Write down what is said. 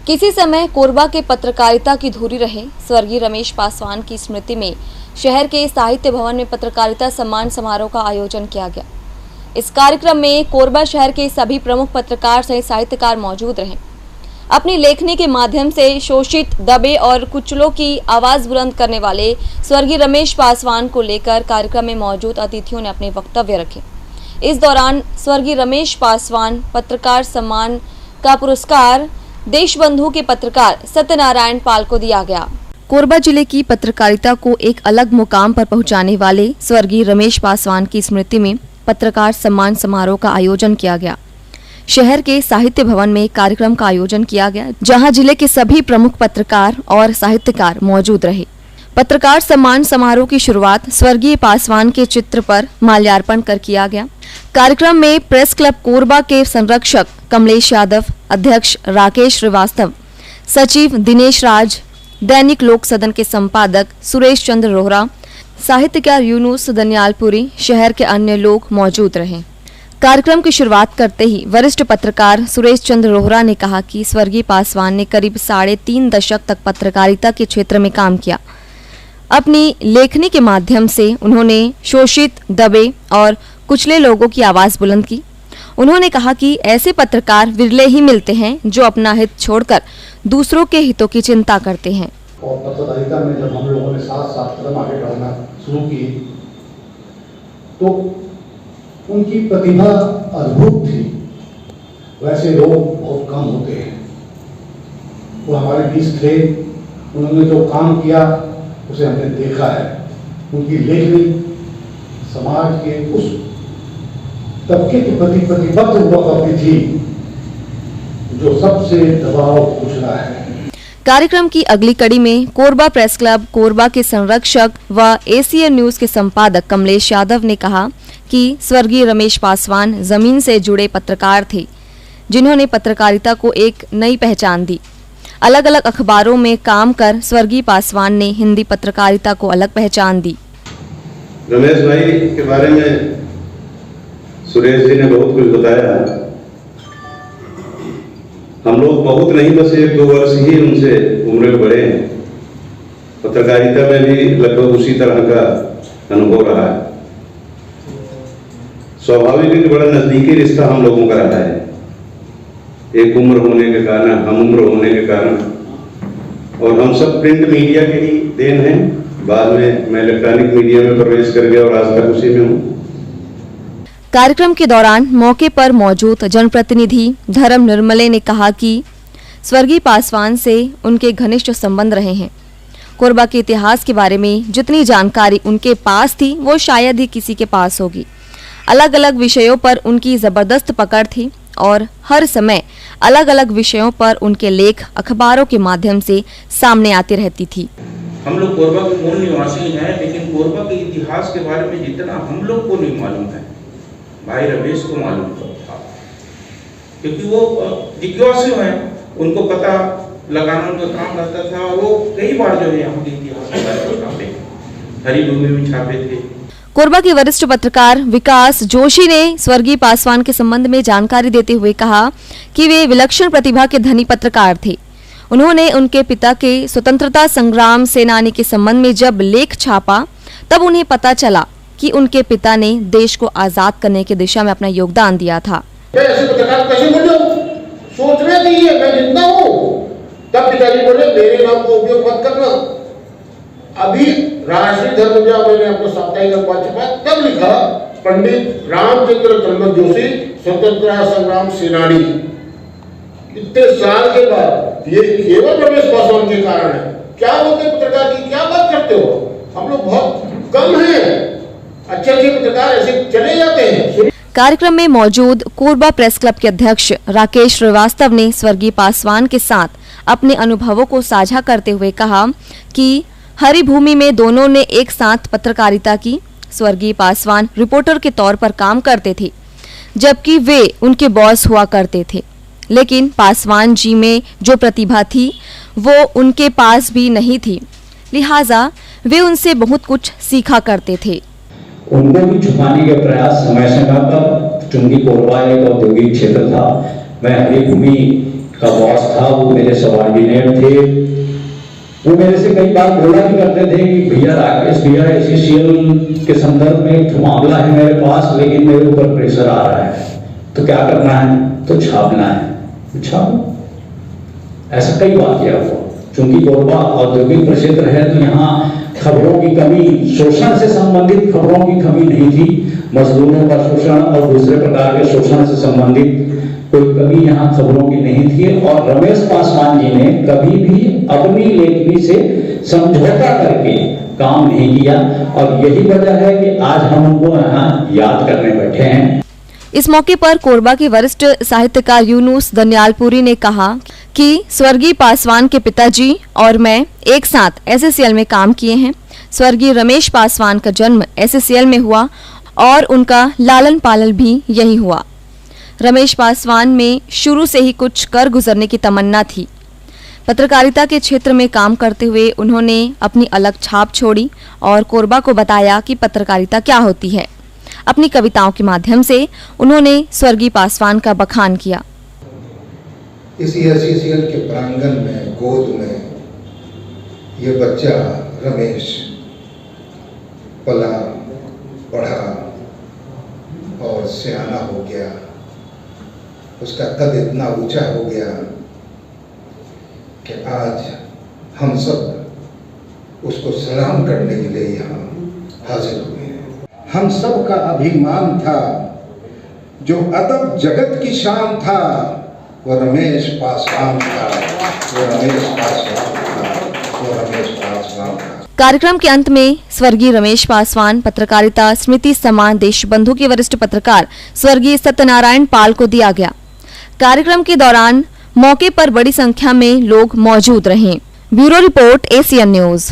किसी समय कोरबा के पत्रकारिता की धुरी रहे स्वर्गीय रमेश पासवान की स्मृति में शहर के साहित्य भवन में पत्रकारिता सम्मान समारोह का आयोजन किया गया। इस कार्यक्रम में कोरबा शहर के सभी प्रमुख पत्रकार सहित साहित्यकार मौजूद रहे। अपनी लेखनी के माध्यम से शोषित, दबे और कुचलों की आवाज बुलंद करने वाले स्वर्गीय रमेश पासवान को लेकर कार्यक्रम में मौजूद अतिथियों ने अपने वक्तव्य रखे। इस दौरान स्वर्गीय रमेश पासवान पत्रकार सम्मान का पुरस्कार देशबंधु के पत्रकार सत्यनारायण पाल को दिया गया। कोरबा जिले की पत्रकारिता को एक अलग मुकाम पर पहुंचाने वाले स्वर्गीय रमेश पासवान की स्मृति में पत्रकार सम्मान समारोह का आयोजन किया गया। शहर के साहित्य भवन में कार्यक्रम का आयोजन किया गया, जहां जिले के सभी प्रमुख पत्रकार और साहित्यकार मौजूद रहे। पत्रकार सम्मान समारोह की शुरुआत स्वर्गीय पासवान के चित्र पर माल्यार्पण कर किया गया। कार्यक्रम में प्रेस क्लब कोरबा के संरक्षक कमलेश यादव, अध्यक्ष राकेश श्रीवास्तव, सचिव दिनेश राज, दैनिक लोक सदन के संपादक सुरेश चंद्र रोहरा, साहित्यकार यूनुस दनियालपुरी, शहर के अन्य लोग मौजूद रहे। कार्यक्रम की शुरुआत करते ही वरिष्ठ पत्रकार सुरेश चंद्र रोहरा ने कहा कि स्वर्गीय पासवान ने करीब 3.5 दशक तक पत्रकारिता के क्षेत्र में काम किया। अपनी लेखनी के माध्यम से उन्होंने शोषित, दबे और कुचले लोगों की आवाज बुलंद की। उन्होंने कहा कि ऐसे पत्रकार विरले ही मिलते हैं जो अपना हित छोड़कर दूसरों के हितों की चिंता करते हैं। और पत्रकारिता में जब हम लोगों ने साथ साथ कदम आगे बढ़ाना शुरू किए तो उनकी प्रतिभा अद्भुत थी। वैसे लोग बहुत कम होते हैं। वो हमारे बीच थे, उन्होंने जो काम किया उसे हमने देखा है। उनकी लेखनी समाज के उस तबके के प्रति प्रतिबद्ध हुआ करती थी जो सबसे दबाव पूछ रहा है। कार्यक्रम की अगली कड़ी में कोरबा प्रेस क्लब कोरबा के संरक्षक व एसीएन न्यूज के संपादक कमलेश यादव ने कहा कि स्वर्गीय रमेश पासवान जमीन से जुड़े पत्रकार थे, जिन्होंने पत्रकारिता को एक नई पहचान दी। अलग अलग अखबारों में काम कर स्वर्गीय पासवान ने हिंदी पत्रकारिता को अलग पहचान दी। रमेश भाई के बारे में सुरेश जी ने बहुत कुछ बताया। हम लोग बहुत नहीं, बस 1-2 वर्ष ही उनसे उम्र में बढ़े हैं। पत्रकारिता में भी लगभग उसी तरह का अनुभव रहा है। स्वाभाविक है कि बड़ा नजदीकी रिश्ता हम लोगों का रहा है, एक उम्र होने के कारण, हम उम्र होने के कारण। और हम सब प्रिंट मीडिया के ही देन हैं। बाद में मैं इलेक्ट्रॉनिक मीडिया में प्रवेश कर गया और आज तक उसी में हूँ। कार्यक्रम के दौरान मौके पर मौजूद जनप्रतिनिधि धर्म निर्मले ने कहा कि स्वर्गीय पासवान से उनके घनिष्ठ संबंध रहे हैं। कोरबा के इतिहास के बारे में जितनी जानकारी उनके पास थी वो शायद ही किसी के पास होगी। अलग अलग विषयों पर उनकी जबरदस्त पकड़ थी और हर समय अलग अलग विषयों पर उनके लेख अखबारों के माध्यम से सामने आती रहती थी। हम लोग कोरबा के मूल निवासी हैं, लेकिन कोरबा के इतिहास के बारे में जितना हम लोग को नहीं मालूम है, भाई रमेश को मालूम था, क्योंकि वो जिज्ञासु हैं, उनको पता लगाना उनका काम रहता था। वो कई बार जो है यहाँ के इतिहास के बारे में छापे, हरिभूमि में छापे थे। कोरबा के वरिष्ठ पत्रकार विकास जोशी ने स्वर्गीय पासवान के संबंध में जानकारी देते हुए कहा कि वे विलक्षण प्रतिभा के धनी पत्रकार थे। उन्होंने उनके पिता के स्वतंत्रता संग्राम सेनानी के संबंध में जब लेख छापा तब उन्हें पता चला कि उनके पिता ने देश को आजाद करने की दिशा में अपना योगदान दिया था। ऐसे पत्रकार कैसे बोल रहे हो? सोचने दीजिए, मैं जिंदा हूँ। तब पिताजी बोले मेरे नाम का उपयोग मत करना। अभी राष्ट्रीय धर्मजा मैंने अपना साप्ताहिक अखबार छपा, तब लिखा पंडित रामचंद्र चंद्र जोशी स्वतंत्रता संग्राम सेनानी। इतने साल के बाद ये केवल रमेश पासवान के कारण है। क्या बोलते पत्रकार की, क्या बात करते हो? हम लोग बहुत कम हैं। अच्छे पत्रकार ऐसे चले जाते हैं। कार्यक्रम में मौजूद कोरबा प्रेस क्लब के अध्यक्ष राकेश श्रीवास्तव ने स्वर्गीय पासवान के साथ अपने अनुभवों को साझा करते हुए कहा कि हरिभूमि में दोनों ने एक साथ पत्रकारिता की। स्वर्गीय पासवान रिपोर्टर के तौर पर काम करते थे, जबकि वे उनके बॉस हुआ करते थे। लेकिन पासवान जी में जो प्रतिभा थी वो उनके पास भी नहीं थी, लिहाजा वे उनसे बहुत कुछ सीखा करते थे। उनको भी छुपाने के प्रयास समय समय पर, चूंकि कोरबा एक औद्योगिक क्षेत्र था, मैं हरिभूमि का बॉस था, वो मेरे सबॉर्डिनेट थे। वो मेरे से कई बार बोला भी करते थे कि भैया राकेश भैया, एससीसीएल के संदर्भ में एक मामला है मेरे पास, लेकिन मेरे ऊपर प्रेशर आ रहा है, तो क्या करना है, तो छापना है, छापो। ऐसा कई बार किया हुआ। चूंकि कोरबा औद्योगिक प्रक्षेत्र है तो यहाँ खबरों की कमी, शोषण से संबंधित खबरों की कमी नहीं थी। मजदूरों का शोषण और दूसरे प्रकार के शोषण से संबंधित कोई कमी यहाँ खबरों की नहीं थी। और रमेश पासवान जी ने कभी भी अपनी लेखनी से समझौता करके काम नहीं किया, और यही वजह है कि आज हम उनको यहाँ याद करने बैठे हैं। इस मौके पर कोरबा के वरिष्ठ साहित्यकार यूनुस दनियालपुरी ने कहा कि स्वर्गीय पासवान के पिताजी और मैं एक साथ एससीएल में काम किए हैं। स्वर्गीय रमेश पासवान का जन्म एससीएल में हुआ और उनका लालन पालन भी यही हुआ। रमेश पासवान में शुरू से ही कुछ कर गुजरने की तमन्ना थी। पत्रकारिता के क्षेत्र में काम करते हुए उन्होंने अपनी अलग छाप छोड़ी और कोरबा को बताया कि पत्रकारिता क्या होती है। अपनी कविताओं के माध्यम से उन्होंने स्वर्गीय पासवान का बखान किया। इसी एससीएल के प्रांगण में गोद में ये बच्चा रमेश पला, पढ़ा और सियाना हो गया। उसका कद इतना ऊंचा हो गया कि आज हम सब उसको सलाम करने के लिए यहाँ हाजिर हुए हैं। हम सब का अभिमान था, जो अदब जगत की शान था, वो रमेश पासवान था, वो रमेश पासवान था, वो रमेश पासवान था। कार्यक्रम के अंत में स्वर्गीय रमेश पासवान पत्रकारिता स्मृति सम्मान देशबंधु के वरिष्ठ पत्रकार स्वर्गीय सत्यनारायण पाल को दिया गया। कार्यक्रम के दौरान मौके पर बड़ी संख्या में लोग मौजूद रहे। Bureau report Asian news.